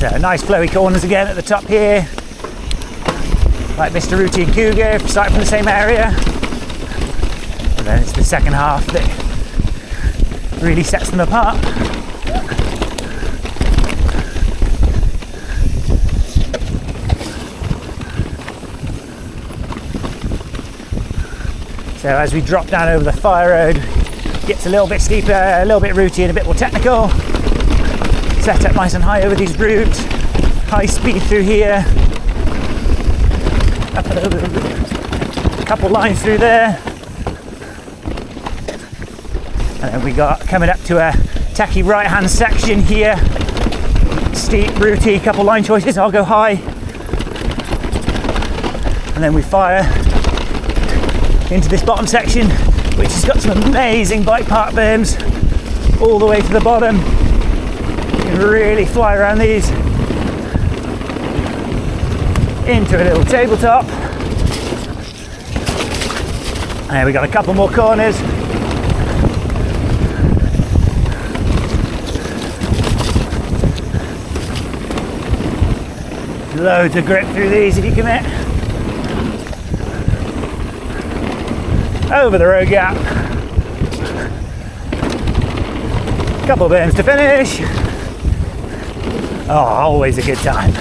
So nice flowy corners again at the top here. Like Mr. Rooty and Cougar, starting from the same area. And then it's the second half that really sets them apart. So as we drop down over the fire road, it gets a little bit steeper, a little bit rooty and a bit more technical. Set up nice and high over these roots, high speed through here. Up and over, a couple lines through there. And then we got coming up to a tacky right hand section here. Steep, rooty, couple line choices, I'll go high. And then we fire into this bottom section, which has got some amazing bike park berms all the way to the bottom. You can really fly around these into a little tabletop. And we got a couple more corners. Loads of grip through these if you commit. Over the road gap. Couple of berms to finish. Oh, always a good time.